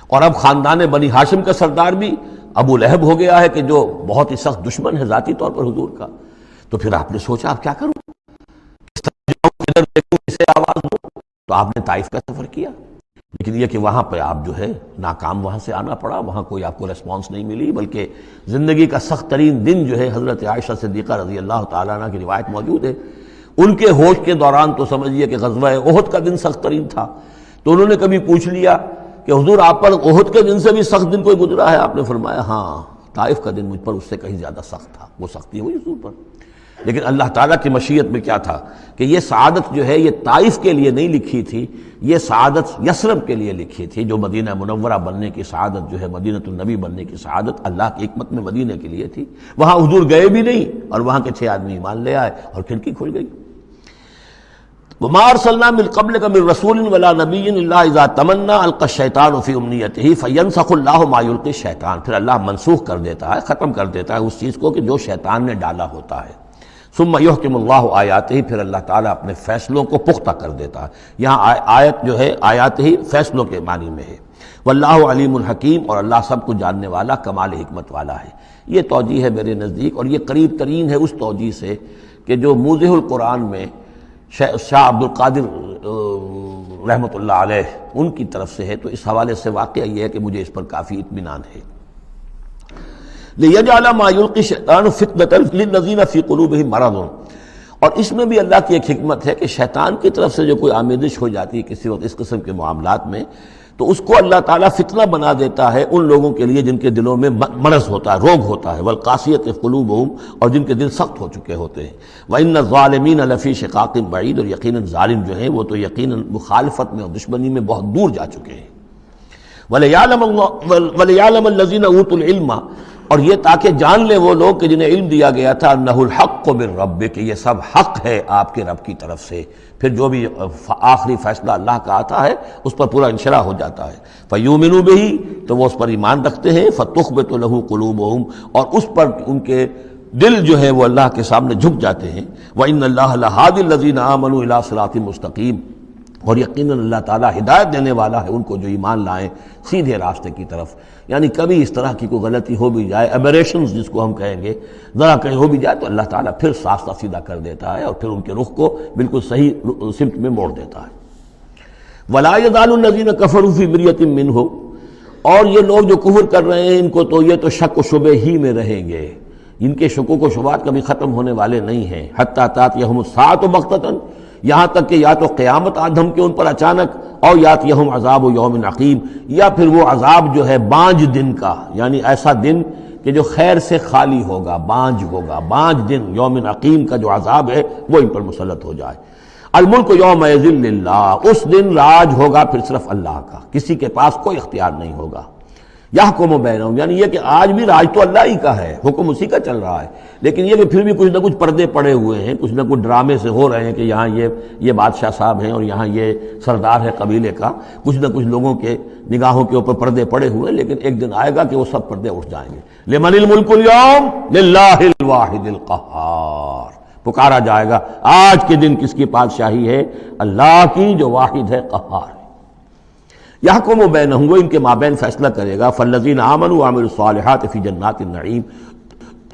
اور اب خاندان بنی ہاشم کا سردار بھی ابو لہب ہو گیا ہے کہ جو بہت ہی سخت دشمن ہے ذاتی طور پر حضور کا۔ تو پھر آپ نے سوچا اب کیا کروں، کس طرح جاؤں، کدھر دیکھوں، کسے آواز دوں؟ تو آپ نے طائف کا سفر کیا، لیکن یہ کہ وہاں پہ آپ جو ہے ناکام وہاں سے آنا پڑا، وہاں کوئی آپ کو ریسپانس نہیں ملی، بلکہ زندگی کا سخت ترین دن جو ہے حضرت عائشہ صدیقہ رضی اللہ تعالیٰ عنہ کی روایت موجود ہے، ان کے ہوش کے دوران تو سمجھیے کہ غزوہ احد کا دن سخت ترین تھا، تو انہوں نے کبھی پوچھ لیا کہ حضور آپ پر احد کے دن سے بھی سخت دن کوئی گزرا ہے؟ آپ نے فرمایا ہاں، طائف کا دن مجھ پر اس سے کہیں زیادہ سخت تھا، وہ سختی ہوئی حضور پر۔ لیکن اللہ تعالیٰ کی مشیت میں کیا تھا کہ یہ سعادت جو ہے یہ طائف کے لیے نہیں لکھی تھی، یہ سعادت یثرب کے لیے لکھی تھی، جو مدینہ منورہ بننے کی سعادت جو ہے، مدینہ النبی بننے کی سعادت اللہ کی حکمت میں مدینہ کے لیے تھی۔ وہاں حضور گئے بھی نہیں اور وہاں کے 6 آدمی ایمان لے آئے اور کھڑکی کھل گئی۔ وما ارسلنا من قبلک من رسول ولا نبی الا اذا تمنى القى الشیطان فی امنیته فینسخ اللہ ما یلقی الشیطان، پھر اللہ منسوخ کر دیتا ہے، ختم کر دیتا ہے اس چیز کو کہ جو شیطان نے ڈالا ہوتا ہے۔ ثم یحکم اللہ آیاتہ، پھر اللہ تعالیٰ اپنے فیصلوں کو پختہ کر دیتا ہے۔ یہاں آیت جو ہے آیات ہی فیصلوں کے معنی میں ہے۔ واللہ علیم الحکیم، اور اللہ سب کو جاننے والا، کمال حکمت والا ہے۔ یہ توجیہ ہے میرے نزدیک، اور یہ قریب ترین ہے اس توجیہ سے کہ جو موضح القرآن میں شاہ عبد القادر رحمۃ اللہ علیہ ان کی طرف سے ہے، تو اس حوالے سے واقعہ یہ ہے کہ مجھے اس پر کافی اطمینان ہے۔ لِيَجْعَلَ مَا يُلْقِي الشَّيْطَانُ فِتْنَةً لِلَّذِينَ فِي قُلُوبِهِم مَرَضٌ، اور اس میں بھی اللہ کی ایک حکمت ہے کہ شیطان کی طرف سے جو کوئی آمیزش ہو جاتی ہے کسی وقت اس قسم کے معاملات میں، تو اس کو اللہ تعالیٰ فتنہ بنا دیتا ہے ان لوگوں کے لیے جن کے دلوں میں مرض ہوتا ہے، روگ ہوتا ہے، وَالْقَاسِيَةِ قُلُوبُهُمْ، اور جن کے دل سخت ہو چکے ہوتے ہیں۔ وَإِنَّ الظَّالِمِينَ لَفِي شِقَاقٍ بَعِيدٍ، اور یقیناً ظالم جو ہیں وہ تو یقیناً مخالفت میں اور دشمنی میں بہت دور جا چکے ہیں۔ وَلِيَعْلَمَ الَّذِينَ أُوتُوا الْعِلْمَ، اور یہ تاکہ جان لے وہ لوگ کہ جنہیں علم دیا گیا تھا، انہ الحق من رب، کہ یہ سب حق ہے آپ کے رب کی طرف سے، پھر جو بھی آخری فیصلہ اللہ کا آتا ہے اس پر پورا انشراح ہو جاتا ہے۔ فیؤمنوا بہ، تو وہ اس پر ایمان رکھتے ہیں، فتخبت لہ قلوبہم، اور اس پر ان کے دل جو ہے وہ اللہ کے سامنے جھک جاتے ہیں۔ وان اللہ لہادی الذین آمنوا الی صراط مستقیم، اور یقیناً اللہ تعالیٰ ہدایت دینے والا ہے ان کو جو ایمان لائیں سیدھے راستے کی طرف۔ یعنی کبھی اس طرح کی کوئی غلطی ہو بھی جائے، ایبریشنز جس کو ہم کہیں گے، ذرا کہیں ہو بھی جائے تو اللہ تعالیٰ پھر راستہ سیدھا کر دیتا ہے اور پھر ان کے رخ کو بالکل صحیح سمت میں موڑ دیتا ہے۔ وَلَا يَزَالُ الَّذِينَ كَفَرُوا فِي مِرْيَةٍ مِّنْهُ، اور یہ لوگ جو کفر کر رہے ہیں ان کو تو یہ تو شک و شبہ ہی میں رہیں گے، ان کے شکوک و شبہات کبھی ختم ہونے والے نہیں ہیں۔ حَتَّىٰ تَأْتِيَهُمُ السَّاعَةُ بَغْتَةً، یہاں تک کہ یا تو قیامت آ دھمکے ان پر اچانک، اور یاتیہم عذاب یوم عقیم، یا پھر وہ عذاب جو ہے بانج دن کا، یعنی ایسا دن کہ جو خیر سے خالی ہوگا، بانج ہوگا، بانج دن، یوم عقیم کا جو عذاب ہے وہ ان پر مسلط ہو جائے۔ الملک یومئذ للہ، اس دن راج ہوگا پھر صرف اللہ کا، کسی کے پاس کوئی اختیار نہیں ہوگا۔ یحکم بینہم، یعنی یہ کہ آج بھی راج تو اللہ ہی کا ہے، حکم اسی کا چل رہا ہے، لیکن یہ کہ پھر بھی کچھ نہ کچھ پردے پڑے ہوئے ہیں، کچھ نہ کچھ ڈرامے سے ہو رہے ہیں کہ یہاں یہ بادشاہ صاحب ہیں اور یہاں یہ سردار ہے قبیلے کا، کچھ نہ کچھ لوگوں کے نگاہوں کے اوپر پردے پڑے ہوئے ہیں، لیکن ایک دن آئے گا کہ وہ سب پردے اٹھ جائیں گے۔ لمن الملک اليوم للہ الواحد القہار، پکارا جائے گا آج کے دن کس کی بادشاہی ہے؟ اللہ کی جو واحد ہے، قہار ہے۔ یحکم بینہم، وہ ان کے مابین فیصلہ کرے گا۔ فالذین آمنوا وعملوا الصالحات فی جنات النعیم،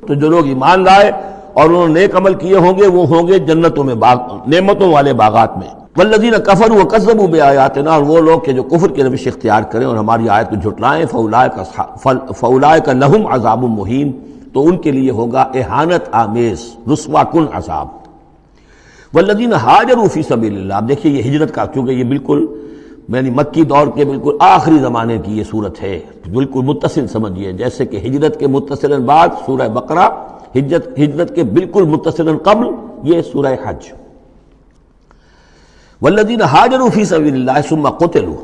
تو جو لوگ ایمان لائے اور انہوں نے نیک عمل کیے ہوں گے وہ ہوں گے جنتوں میں، نعمتوں والے باغات میں۔ والذین کفروا وکذبوا بآیاتنا، اور وہ لوگ کہ جو کفر کی روش اختیار کریں اور ہماری آیت کو جھٹلائیں، فاولئک لہم عذاب مہین، تو ان کے لیے ہوگا اہانت آمیز، رسوا کن عذاب۔ والذین ہاجروا فی سبیل اللہ، اب دیکھیے یہ ہجرت کا، کیونکہ یہ بالکل یعنی مکی دور کے بالکل آخری زمانے کی یہ صورت ہے، بالکل متصل سمجھیے، جیسے کہ ہجرت کے متصلاً بعد سورہ بقرہ، ہجرت کے بالکل متصلاً قبل یہ سورہ حج۔ والذین ہاجروا فی سبیل اللہ ثم قتلوا،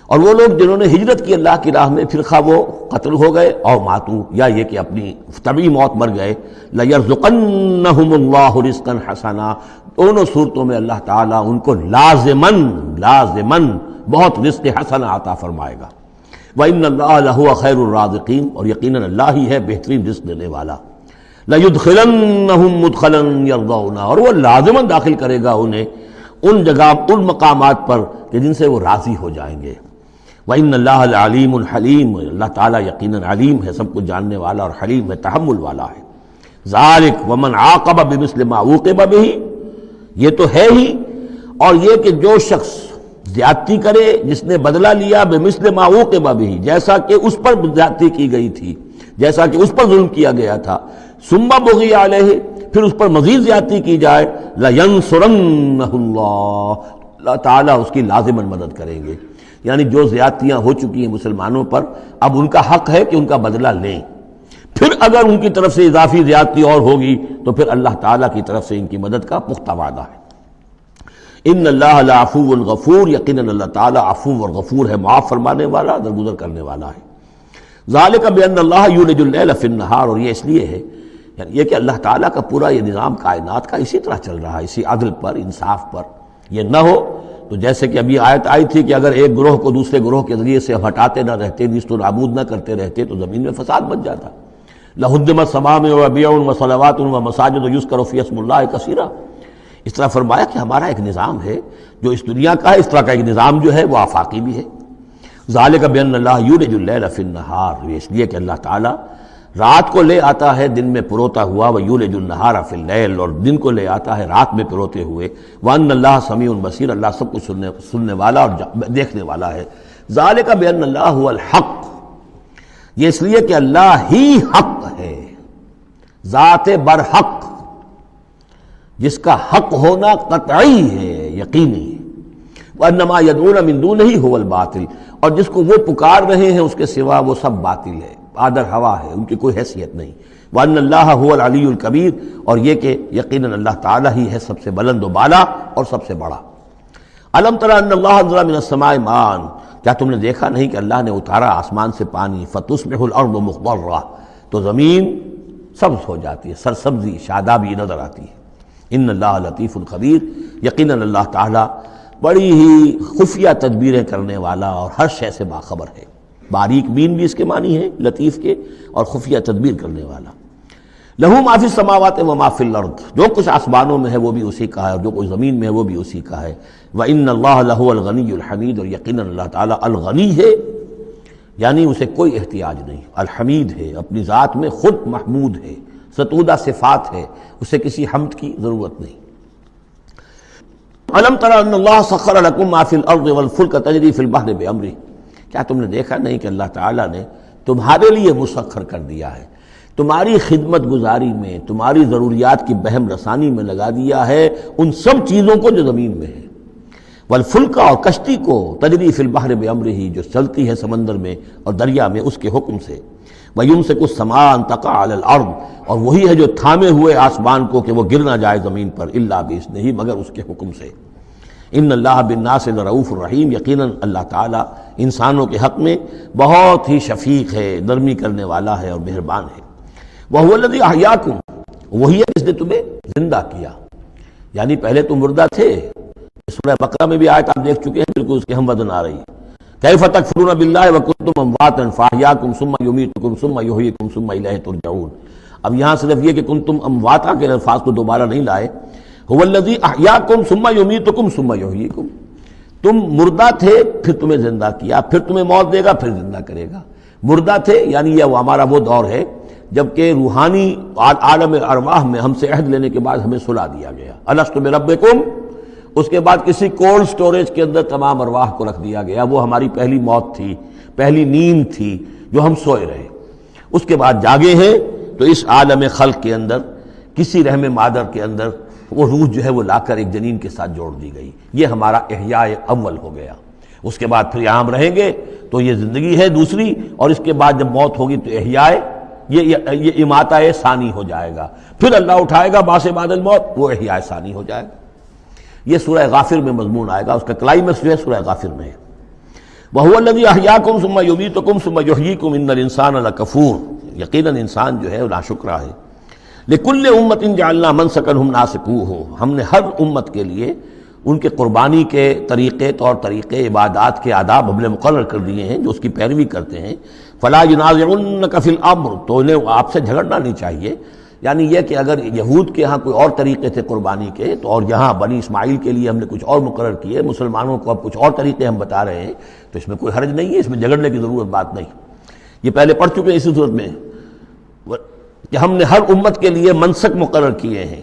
اور وہ لوگ جنہوں نے ہجرت کی اللہ کی راہ میں، پھر خواہ وہ قتل ہو گئے اور ماتو، یا یہ کہ اپنی طبعی موت مر گئے، لَيَرْزُقَنَّهُمُ اللَّهُ رِزْقًا حَسَنًا، دونوں صورتوں میں اللہ تعالیٰ ان کو لازماً بہت رزق حسن عطا فرمائے گا۔ وَإِنَّ اللَّهَ لَهُوَ خَيْرُ الرَّازِقِينَ، اور یقیناً اللہ ہی ہے بہترین رزق دینے والا۔ لَيُدْخِلَنَّهُمْ مُدْخَلًا يَرْضَوْنَ، اور وہ لازماً داخل کرے گا انہیں ان جگہ ان مقامات پر کہ جن سے وہ راضی ہو جائیں گے۔ وَإِنَّ اللَّهَ الْعَلِيمُ الْحَلِيمُ، اللہ تعالیٰ یقیناً علیم ہے، سب کچھ جاننے والا، اور حلیم ہے، تحمل والا ہے۔ ذَلِكَ وَمَنْ عَاقَبَ بِمِثْلِ مَا عُوقِبَ بِهِ، یہ تو ہے ہی، اور یہ کہ جو شخص زیادتی کرے، جس نے بدلہ لیا بمثل ما عوقب بہ، جیسا کہ اس پر زیادتی کی گئی تھی، جیسا کہ اس پر ظلم کیا گیا تھا، ثم بغی علیہ، پھر اس پر مزید زیادتی کی جائے، لینصرنہ اللہ تعالیٰ اس کی لازماً مدد کریں گے۔ یعنی جو زیادتیاں ہو چکی ہیں مسلمانوں پر، اب ان کا حق ہے کہ ان کا بدلہ لیں، پھر اگر ان کی طرف سے اضافی زیادتی اور ہوگی تو پھر اللہ تعالیٰ کی طرف سے ان کی مدد کا پختہ وعدہ ہے۔ ان اللہ لعفو غفور، یقیناً اللہ تعالیٰ عفو اور غفور ہے، معاف فرمانے والا، درگزر کرنے والا ہے۔ ذالک بان اللہ یولج اللیل فی النہار، اور یہ اس لیے ہے، یعنی یہ کہ اللہ تعالیٰ کا پورا یہ نظام کائنات کا اسی طرح چل رہا ہے، اسی عدل پر، انصاف پر۔ یہ نہ ہو تو جیسے کہ ابھی آیت آئی تھی کہ اگر ایک گروہ کو دوسرے گروہ کے ذریعے سے ہٹاتے نہ رہتے، نیست و نابود نہ کرتے رہتے، تو زمین میں فساد بچ جاتا۔ لہدمت صوامع وبیع وصلوات ومساجد یذکر فی اسم اللہ کثیرا، اس طرح فرمایا کہ ہمارا ایک نظام ہے جو اس دنیا کا ہے، اس طرح کا ایک نظام جو ہے وہ آفاقی بھی ہے۔ ذالک بان اللہ یولج اللیل فی النہار، یہ اس لیے کہ اللہ تعالیٰ رات کو لے آتا ہے دن میں پروتا ہوا، ویولج النہار فی اللیل، اور دن کو لے آتا ہے رات میں پروتے ہوئے، وان اللہ سمیع بصیر، اللہ سب کچھ سننے والا اور دیکھنے والا ہے۔ ذالک بان اللہ هو الحق، یہ اس لیے کہ اللہ ہی حق ہے، ذات برحق، جس کا حق ہونا قطعی ہے، یقینی ہے۔ وَأَنَّمَا يَدْعُونَ مِن دُونِهِ هُوَ الْبَاطِلُ، اور جس کو وہ پکار رہے ہیں اس کے سوا وہ سب باطل ہے، آدر ہوا ہے، ان کی کوئی حیثیت نہیں۔ وَأَنَّ اللَّهَ هُوَ الْعَلِيُّ الْكَبِيرُ، اور یہ کہ یقیناً اللہ تعالیٰ ہی ہے سب سے بلند و بالا اور سب سے بڑا۔ أَلَمْ تَرَ أَنَّ اللَّهَ أَنزَلَ مِنَ السَّمَاءِ مَاءً، کیا تم نے دیکھا نہیں کہ اللہ نے اتارا آسمان سے پانی، فَتُصْبِحُ الْأَرْضُ مُخْضَرَّةً، تو زمین سبز ہو جاتی ہے، سرسبزی شادابی نظر آتی ہے۔ ان اللہ لطیف الخبیر، یقیناً اللہ تعالیٰ بڑی ہی خفیہ تدبیریں کرنے والا اور ہر شے سے باخبر ہے۔ باریک بین بھی اس کے معنی ہے لطیف کے، اور خفیہ تدبیر کرنے والا۔ لہو ما فی السماوات و ما فی الارض، جو کچھ آسمانوں میں ہے وہ بھی اسی کا ہے، اور جو کچھ زمین میں ہے وہ بھی اسی کا ہے۔ وان اللہ لہو الغنی الحمید، اور یقیناً اللہ تعالیٰ الغنی ہے، یعنی اسے کوئی احتیاج نہیں، الحمید ہے، اپنی ذات میں خود محمود ہے، ستودہ صفات ہے، اسے کسی حمد کی ضرورت نہیں۔ الم تر ان اللہ سخر لکم ما فی الارض والفلک تجری فی البحر بامرہ، کیا تم نے دیکھا نہیں کہ اللہ تعالیٰ نے تمہارے لیے مسخر کر دیا ہے، تمہاری خدمت گزاری میں، تمہاری ضروریات کی بہم رسانی میں لگا دیا ہے ان سب چیزوں کو جو زمین میں ہے، والفلک، اور کشتی کو، تجری فی البحر بامرہ، جو چلتی ہے سمندر میں اور دریا میں اس کے حکم سے، وَيُمْسِكُ السَّمَاءَ أَن تَقَعَ عَلَى الْأَرْضِ، اور وہی ہے جو تھامے ہوئے آسمان کو کہ وہ گر نہ جائے زمین پر، إِلَّا بِإِذْنِهِ، مگر اس کے حکم سے۔ ان اللہ بالناس لرؤوف الرحیم، یقیناً اللہ تعالیٰ انسانوں کے حق میں بہت ہی شفیق ہے، نرمی کرنے والا ہے اور مہربان ہے۔ وَهُوَ الَّذِي أَحْيَاكُمْ، وہی ہے جس نے تمہیں زندہ کیا، یعنی پہلے تم مردہ تھے۔ سورہ بقرہ میں بھی آیت آپ دیکھ چکے ہیں، بالکل اس کے ہم وزن آ رہی ہے۔ کیف تکفرون باللہ وکنتم امواتا فاحیاکم ثم یمیتکم ثم یحییکم ثم الیہ ترجعون۔ اب یہاں صرف یہ کہ کنتم امواتا کے الفاظ کو دوبارہ نہیں لائے، هو الذی احیاکم ثم یمیتکم ثم یحییکم، تم مردہ تھے پھر تمہیں زندہ کیا، پھر تمہیں موت دے گا، پھر زندہ کرے گا۔ مردہ تھے یعنی یہ ہمارا وہ دور ہے جبکہ روحانی عالم ارواح میں ہم سے عہد لینے کے بعد ہمیں سلا دیا گیا، الست بربکم، اس کے بعد کسی کولڈ سٹوریج کے اندر تمام ارواح کو رکھ دیا گیا، وہ ہماری پہلی موت تھی، پہلی نیند تھی جو ہم سوئے رہے۔ اس کے بعد جاگے ہیں تو اس عالم خلق کے اندر کسی رحم مادر کے اندر وہ روح جو ہے وہ لا کر ایک جنین کے ساتھ جوڑ دی گئی، یہ ہمارا احیاء اول ہو گیا۔ اس کے بعد پھر یہاں رہیں گے تو یہ زندگی ہے دوسری، اور اس کے بعد جب موت ہوگی تو احیاء یہ اماتہ ثانی ہو جائے گا، پھر اللہ اٹھائے گا بعد بعد الموت، وہ احیاء ثانی ہو جائے گا۔ یہ سورہ غافر میں مضمون آئے گا، اس کا کلائمیکس جو ہے سورہ غافر میں ہے۔ وَهُوَ الَّذِي أَحْيَاكُمْ ثُمَّ يُمِيتُكُمْ ثُمَّ يُحْيِيكُمْ إِنَّ الْإِنسَانَ لَكَفُورٌ، یقیناً انسان جو ہے وہ ناشکرا ہے۔ لِكُلِّ أُمَّةٍ جَعَلْنَا مَنسَكًا هُمْ نَاسِكُوهُ، ہم نے ہر امت کے لیے ان کے قربانی کے طریقے، طور طریقے، عبادات کے آداب ہم نے مقرر کر دیے ہیں جو اس کی پیروی کرتے ہیں۔ فَلَا يُنَازِعُنَّكَ فِي الْأَمْرِ، تو انہیں آپ سے جھگڑنا نہیں چاہیے، یعنی یہ کہ اگر یہود کے ہاں کوئی اور طریقے تھے قربانی کے تو اور یہاں بنی اسماعیل کے لیے ہم نے کچھ اور مقرر کیے، مسلمانوں کو اب کچھ اور طریقے ہم بتا رہے ہیں، تو اس میں کوئی حرج نہیں ہے، اس میں جھگڑنے کی ضرورت بات نہیں۔ یہ پہلے پڑھ چکے ہیں اسی صورت میں کہ ہم نے ہر امت کے لیے منسک مقرر کیے ہیں۔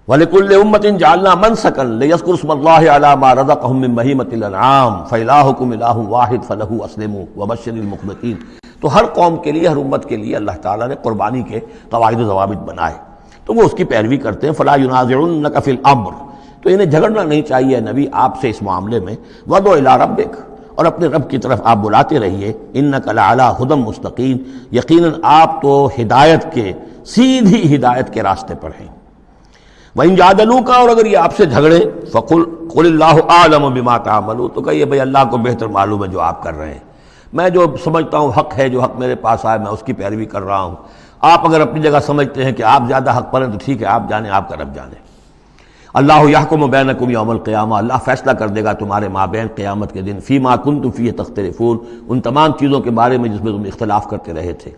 وَلِكُلِّ أُمَّةٍ جَعَلْنَا مَنسَكًا لِيَذْكُرُوا اسْمَ اللَّهِ عَلَىٰ مَا رَزَقَهُم مِّن بَهِيمَةِ الْأَنْعَامِ فَإِلَٰهُكُمْ إِلَٰهٌ وَاحِدٌ فَلَهُ أَسْلِمُوا وَبَشِّرِ الْمُخْبِتِينَ۔ تو ہر قوم کے لیے، ہر امت کے لیے اللہ تعالیٰ نے قربانی کے قواعد و ضوابط بنائے، تو وہ اس کی پیروی کرتے ہیں۔ فَلَا يُنَازِعُنَّكَ فِي الْأَمْرِ، تو انہیں جھگڑنا نہیں چاہیے نبی آپ سے اس معاملے میں۔ وَادْعُ إِلَىٰ رَبِّكَ، اور اپنے رب کی طرف آپ بلاتے رہیے۔ إِنَّكَ لَعَلَىٰ هُدًى مُسْتَقِيمٍ، یقیناً آپ تو ہدایت کے، سیدھی ہدایت کے راستے پر ہیں۔ وَإِن جَادَلُوكَ، اور اگر یہ آپ سے جھگڑے، فَقُلْ اللَّهُ أَعْلَمُ بِمَا تَعْمَلُونَ، تو کہیے بھئی اللہ کو بہتر معلوم ہے جو آپ کر رہے ہیں، میں جو سمجھتا ہوں حق ہے، جو حق میرے پاس آئے میں اس کی پیروی کر رہا ہوں، آپ اگر اپنی جگہ سمجھتے ہیں کہ آپ زیادہ حق پر ہیں تو ٹھیک ہے، آپ جانیں، آپ کا رب جانے۔ اللہ یحکم بینکم یوم القیامہ، اللہ فیصلہ کر دے گا تمہارے مابین قیامت کے دن، فیما کنتم فیہ تختلفون، ان تمام چیزوں کے بارے میں جس میں تم اختلاف کرتے رہے تھے۔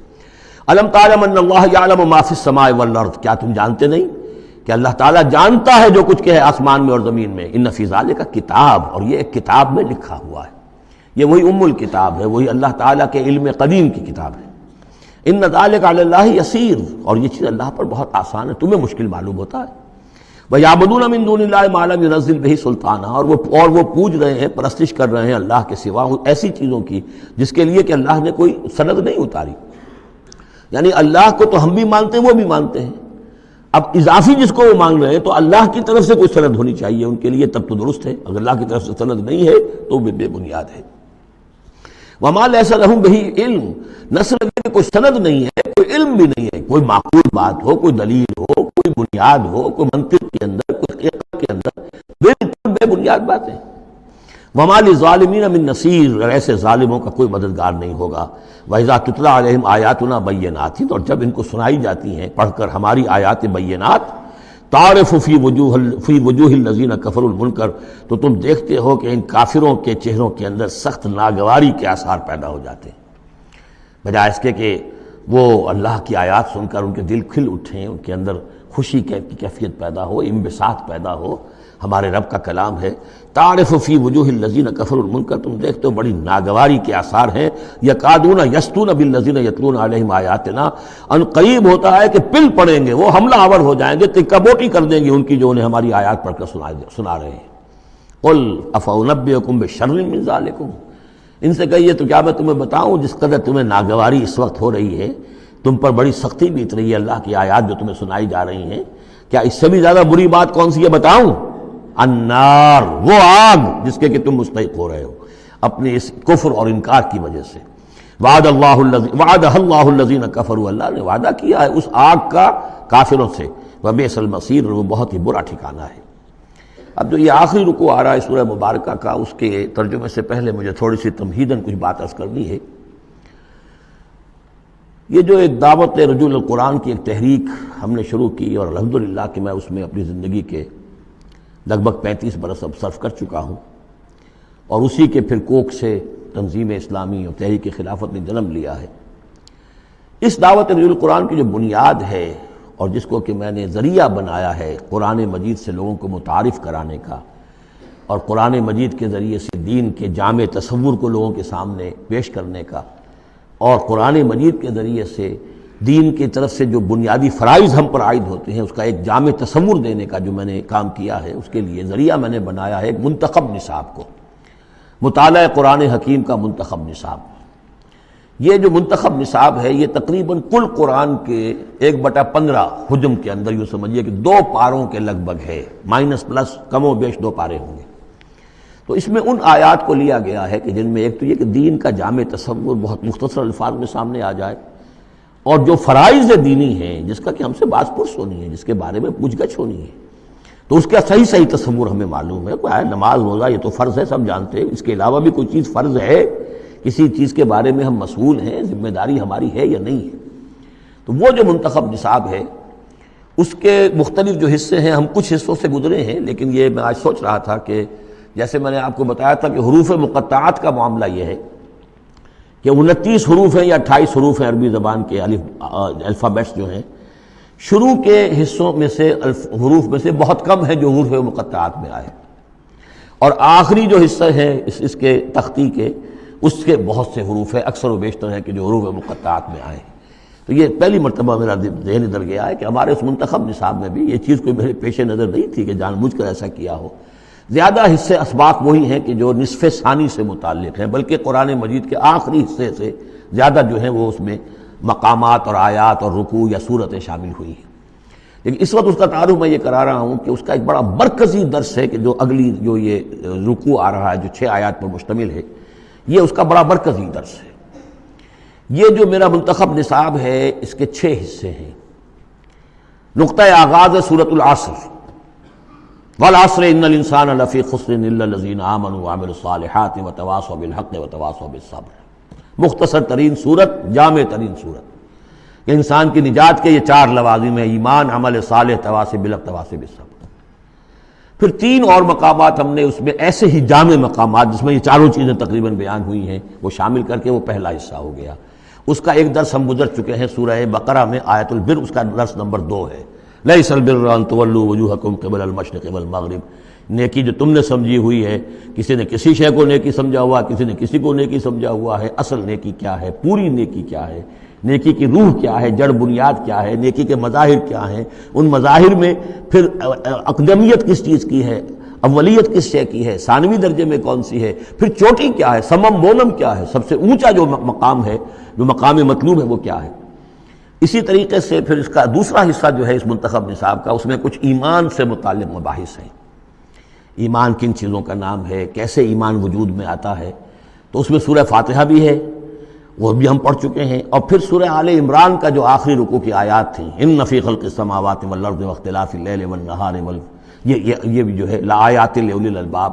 الم تعلم ان اللہ یعلم ما فی السماء والارض، کیا تم جانتے نہیں کہ اللہ تعالیٰ جانتا ہے جو کچھ کہ ہے آسمان میں اور زمین میں۔ ان فی ذالک کتاب، اور یہ ایک کتاب میں لکھا ہوا ہے، یہ وہی ام الکتاب ہے، وہی اللہ تعالیٰ کے علم قدیم کی کتاب ہے۔ ان ذالک علی اللہ یسیر، اور یہ چیز اللہ پر بہت آسان ہے، تمہیں مشکل معلوم ہوتا ہے۔ وَيَعْبُدُونَ مِن دُونِ اللَّهِ مَا لَمْ يُنَزِّلْ بِهِ سُلْطَانًا، اور وہ پوج رہے ہیں، پرستش کر رہے ہیں اللہ کے سوا ایسی چیزوں کی جس کے لیے کہ اللہ نے کوئی سند نہیں اتاری۔ یعنی اللہ کو تو ہم بھی مانتے ہیں، وہ بھی مانتے ہیں، اب اضافی جس کو وہ مانگ رہے ہیں تو اللہ کی طرف سے کوئی سند ہونی چاہیے ان کے لیے، تب تو درست ہے۔ اگر اللہ کی طرف سے سند نہیں ہے تو وہ بے بنیاد ہے۔ وَمَا لَيْسَ لَهُم بِهِ عِلْمٌ، نہ صرف یہ کہ کوئی سند نہیں ہے، کوئی علم بھی نہیں ہے، کوئی معقول بات ہو، کوئی دلیل ہو، کوئی بنیاد ہو، کوئی منطق کے اندر، کوئی حقیقت کے اندر، بالکل بے بنیاد باتیں۔ وَمَا لِلظَّالِمِينَ مِن نَصِيرٍ، ایسے ظالموں کا کوئی مددگار نہیں ہوگا۔ وَإِذَا تُتْلَىٰ عَلَيْهِمْ آيَاتُنَا بَيِّنَاتٍ، اور جب ان کو سنائی جاتی ہیں پڑھ کر ہماری آیات بینات، تعرف فی وجوہ الذین کفروا المنکر، تو تم دیکھتے ہو کہ ان کافروں کے چہروں کے اندر سخت ناگواری کے آثار پیدا ہو جاتے ہیں، بجائے اس کے کہ وہ اللہ کی آیات سن کر ان کے دل کھل اٹھیں، ان کے اندر خوشی کی کیفیت پیدا ہو، انبساط پیدا ہو۔ ہمارے رب کا کلام ہے، تعرف فی وجوہ الذین کفروا المنکر، تم دیکھتے ہو بڑی ناگواری کے آثار ہیں۔ یکادون یسطون بالذین یتلون علیہم آیاتنا، ان قریب ہوتا ہے کہ پل پڑیں گے، وہ حملہ آور ہو جائیں گے، تکہ بوٹی کر دیں گے ان کی جو انہیں ہماری آیات پڑھ کر سنا رہے ہیں۔ قل افانبئکم بشر من ذالکم، ان سے کہیے تو کیا میں تمہیں بتاؤں جس قدر تمہیں ناگواری اس وقت ہو رہی ہے، تم پر بڑی سختی بیت رہی ہے اللہ کی آیات جو تمہیں سنائی جا رہی ہیں، کیا اس سے بھی زیادہ بری بات کون سی ہے بتاؤں؟ النار، وہ آگ جس کے کہ تم مستحق ہو رہے ہو اپنے اس کفر اور انکار کی وجہ سے۔ وعدہ اللہ الذین کفروا، اللہ نے وعدہ کیا ہے اس آگ کا کافروں سے، وبئس المصیر، وہ بہت ہی برا ٹھکانہ ہے۔ اب جو یہ آخری رکوع آ رہا ہے سورہ مبارکہ کا، اس کے ترجمے سے پہلے مجھے تھوڑی سی تمہیداً کچھ بات عرض کرنی ہے۔ یہ جو ایک دعوت رجوع القرآن کی ایک تحریک ہم نے شروع کی، اور الحمدللہ کہ میں اس میں اپنی زندگی کے لگ بھگ 35 برس اب صرف کر چکا ہوں، اور اسی کے پھر کوکھ سے تنظیم اسلامی اور تحریک خلافت نے جنم لیا ہے۔ اس دعوت رجوع القرآن کی جو بنیاد ہے اور جس کو کہ میں نے ذریعہ بنایا ہے قرآن مجید سے لوگوں کو متعارف کرانے کا، اور قرآن مجید کے ذریعے سے دین کے جامع تصور کو لوگوں کے سامنے پیش کرنے کا، اور قرآن مجید کے ذریعے سے دین کی طرف سے جو بنیادی فرائض ہم پر عائد ہوتے ہیں اس کا ایک جامع تصور دینے کا جو میں نے کام کیا ہے، اس کے لیے ذریعہ میں نے بنایا ہے ایک منتخب نصاب کو، مطالعہ قرآن حکیم کا منتخب نصاب۔ یہ جو منتخب نصاب ہے یہ تقریباً کل قرآن کے 1/15 حجم کے اندر یوں سمجھیے کہ 2 پاروں کے لگ بھگ ہے، مائنس پلس کم و بیش 2 پارے ہوں گے۔ تو اس میں ان آیات کو لیا گیا ہے کہ جن میں ایک تو یہ کہ دین کا جامع تصور بہت مختصر الفاظ میں سامنے آ جائے، اور جو فرائض دینی ہیں جس کا کہ ہم سے باز پرس ہونی ہے، جس کے بارے میں پوچھ گچھ ہونی ہے، تو اس کا صحیح تصور ہمیں معلوم ہے۔ کوئی نماز روزہ یہ تو فرض ہے، سب جانتے ہیں، اس کے علاوہ بھی کوئی چیز فرض ہے، کسی چیز کے بارے میں ہم مسئول ہیں، ذمہ داری ہماری ہے یا نہیں ہے۔ تو وہ جو منتخب نصاب ہے اس کے مختلف جو حصے ہیں، ہم کچھ حصوں سے گزرے ہیں، لیکن یہ میں آج سوچ رہا تھا کہ جیسے میں نے آپ کو بتایا تھا کہ حروف مقطعات کا معاملہ یہ ہے کہ 29 حروف ہیں یا 28 حروف ہیں عربی زبان کے الفابیٹس جو ہیں، شروع کے حصوں میں سے حروف میں سے بہت کم ہے جو حروف مقطعات میں آئے، اور آخری جو حصہ ہے اس کے تختی کے، اس کے بہت سے حروف ہیں، اکثر و بیشتر ہے کہ جو حروف مقطعات میں آئے ہیں۔ تو یہ پہلی مرتبہ میرا ذہن ادھر گیا ہے کہ ہمارے اس منتخب نصاب میں بھی یہ چیز کوئی میرے پیش نظر نہیں تھی کہ جان بوجھ کر ایسا کیا ہو۔ زیادہ حصے اسباق وہی ہیں کہ جو نصف ثانی سے متعلق ہیں، بلکہ قرآن مجید کے آخری حصے سے زیادہ جو ہیں وہ اس میں مقامات اور آیات اور رکوع یا صورتیں شامل ہوئی ہیں۔ لیکن اس وقت اس کا تعارف میں یہ کرا رہا ہوں کہ اس کا ایک بڑا مرکزی درس ہے کہ جو اگلی جو یہ رکوع آ رہا ہے جو 6 آیات پر مشتمل ہے، یہ اس کا بڑا مرکزی درس ہے۔ یہ جو میرا منتخب نصاب ہے اس کے 6 حصے ہیں۔ نقطہ آغاز ہے سورۃ العصر، والعصر ان الانسان لفی خسر الا الذین آمنوا وعملوا الصالحات وتواصوا بالحق وتواصوا بالصبر۔ مختصر ترین صورت، جامع ترین صورت، کہ انسان کی نجات کے یہ 4 لوازم ہیں: ایمان، عمل صالح، تواصی بالحق، تواصی بالصبر۔ پھر 3 اور مقامات ہم نے اس میں ایسے ہی جامع مقامات جس میں یہ چاروں چیزیں تقریباً بیان ہوئی ہیں وہ شامل کر کے وہ پہلا حصہ ہو گیا۔ اس کا ایک درس ہم گزر چکے ہیں سورہ بقرہ میں، آیت البر، اس کا درس نمبر 2 ہے۔ لیس البر ان تولوا وجوہکم قبل المشرق والمغرب۔ نیکی جو تم نے سمجھی ہوئی ہے، کسی نے کسی شے کو نیکی سمجھا ہوا، کسی نے کسی کو نیکی سمجھا ہوا ہے۔ اصل نیکی کیا ہے، پوری نیکی کیا ہے، نیکی کی روح کیا ہے، جڑ بنیاد کیا ہے، نیکی کے مظاہر کیا ہیں، ان مظاہر میں پھر اقدمیت کس چیز کی ہے، اولیت کس شے کی ہے، ثانوی درجے میں کون سی ہے، پھر چوٹی کیا ہے، سمم بونم کیا ہے، سب سے اونچا جو مقام ہے، جو مقام مطلوب ہے وہ کیا ہے۔ اسی طریقے سے پھر اس کا دوسرا حصہ جو ہے اس منتخب نصاب کا، اس میں کچھ ایمان سے متعلق مباحث ہیں۔ ایمان کن چیزوں کا نام ہے، کیسے ایمان وجود میں آتا ہے، تو اس میں سورہ فاتحہ بھی ہے، وہ بھی ہم پڑھ چکے ہیں، اور پھر سورہ آل عمران کا جو آخری رکوع کی آیات تھیں، ان فی خلق السماوات والارض واختلاف اللیل والنہار یہ بھی جو ہے لآیات لأولی الالباب۔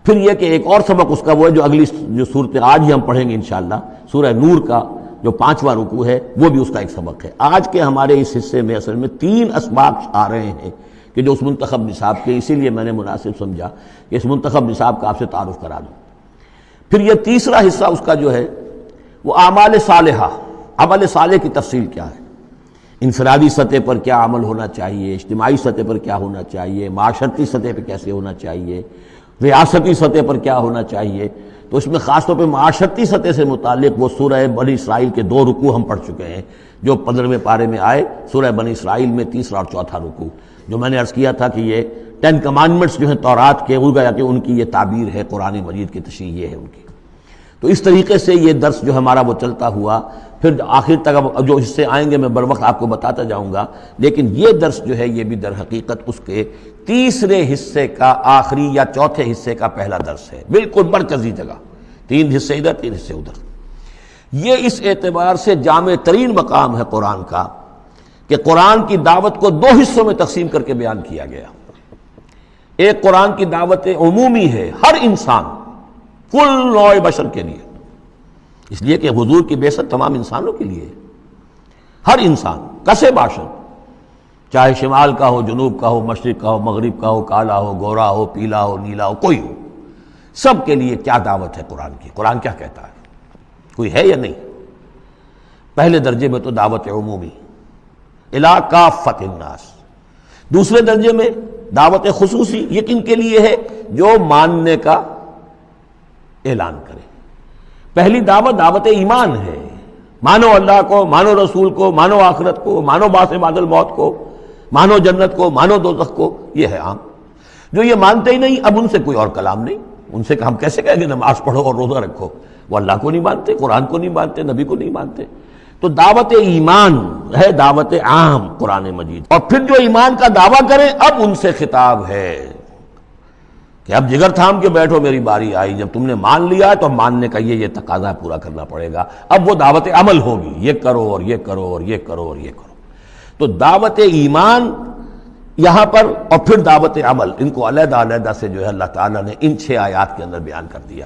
پھر یہ کہ ایک اور سبق اس کا وہ ہے جو اگلی جو صورت آج ہی ہم پڑھیں گے انشاءاللہ، سورہ نور کا جو 5واں رکوع ہے وہ بھی اس کا ایک سبق ہے۔ آج کے ہمارے اس حصے میں اصل میں 3 اسباق آ رہے ہیں کہ جو اس منتخب نصاب کے، اسی لیے میں نے مناسب سمجھا کہ اس منتخب نصاب کا آپ سے تعارف کرا دوں۔ پھر یہ تیسرا حصہ اس کا جو ہے وہ اعمال صالحہ، عمل صالح کی تفصیل کیا ہے، انفرادی سطح پر کیا عمل ہونا چاہیے، اجتماعی سطح پر کیا ہونا چاہیے، معاشرتی سطح پہ کیسے ہونا چاہیے، ریاستی سطح پر کیا ہونا چاہیے۔ تو اس میں خاص طور پہ معاشرتی سطح سے متعلق وہ سورہ بنی اسرائیل کے 2 رکوع ہم پڑھ چکے ہیں جو 15ویں پارے میں آئے، سورہ بنی اسرائیل میں 3 اور 4 رکوع، جو میں نے عرض کیا تھا کہ یہ 10 کمانڈمنٹس جو ہیں تورات کے، وہ گویا کہ ان کی یہ تعبیر ہے، قرآن مجید کی تشریح یہ ہے ان کی۔ تو اس طریقے سے یہ درس جو ہمارا وہ چلتا ہوا، پھر آخر تک اب جو حصے آئیں گے میں بر وقت آپ کو بتاتا جاؤں گا، لیکن یہ درس جو ہے یہ بھی در حقیقت اس کے تیسرے حصے کا آخری یا چوتھے حصے کا پہلا درس ہے، بالکل مرکزی جگہ، 3 حصے ادھر 3 حصے ادھر۔ یہ اس اعتبار سے جامع ترین مقام ہے قرآن کا کہ قرآن کی دعوت کو 2 حصوں میں تقسیم کر کے بیان کیا گیا۔ ایک قرآن کی دعوت عمومی ہے، ہر انسان، کل نوع بشر کے لیے، اس لیے کہ حضور کی بعثت تمام انسانوں کے لیے، ہر انسان کسے باشد، چاہے شمال کا ہو، جنوب کا ہو، مشرق کا ہو، مغرب کا ہو، کالا ہو، گورا ہو، پیلا ہو، نیلا ہو، کوئی ہو، سب کے لیے کیا دعوت ہے قرآن کی، قرآن کیا کہتا ہے، کوئی ہے یا نہیں؟ پہلے درجے میں تو دعوت عمومی، الی کافۃ الناس۔ دوسرے درجے میں دعوت خصوصی، یہ کن کے لیے ہے؟ جو ماننے کا اعلان کرے۔ پہلی دعوت دعوت ایمان ہے، مانو اللہ کو، مانو رسول کو، مانو آخرت کو، مانو بعث بعد الموت کو، مانو جنت کو، مانو دوزخ کو، یہ ہے عام۔ جو یہ مانتے ہی نہیں، اب ان سے کوئی اور کلام نہیں، ان سے ہم کیسے کہیں گے نماز پڑھو اور روزہ رکھو؟ وہ اللہ کو نہیں مانتے، قرآن کو نہیں مانتے، نبی کو نہیں مانتے۔ تو دعوت ایمان ہے، دعوت عام قرآن مجید۔ اور پھر جو ایمان کا دعویٰ کریں، اب ان سے خطاب ہے کہ اب جگر تھام کے بیٹھو، میری باری آئی، جب تم نے مان لیا تو ماننے کا یہ تقاضا پورا کرنا پڑے گا۔ اب وہ دعوت عمل ہوگی، یہ کرو اور یہ کرو اور یہ کرو اور یہ کرو۔ تو دعوت ایمان یہاں پر، اور پھر دعوت عمل، ان کو علیحدہ علیحدہ سے جو ہے اللہ تعالیٰ نے ان 6 آیات کے اندر بیان کر دیا۔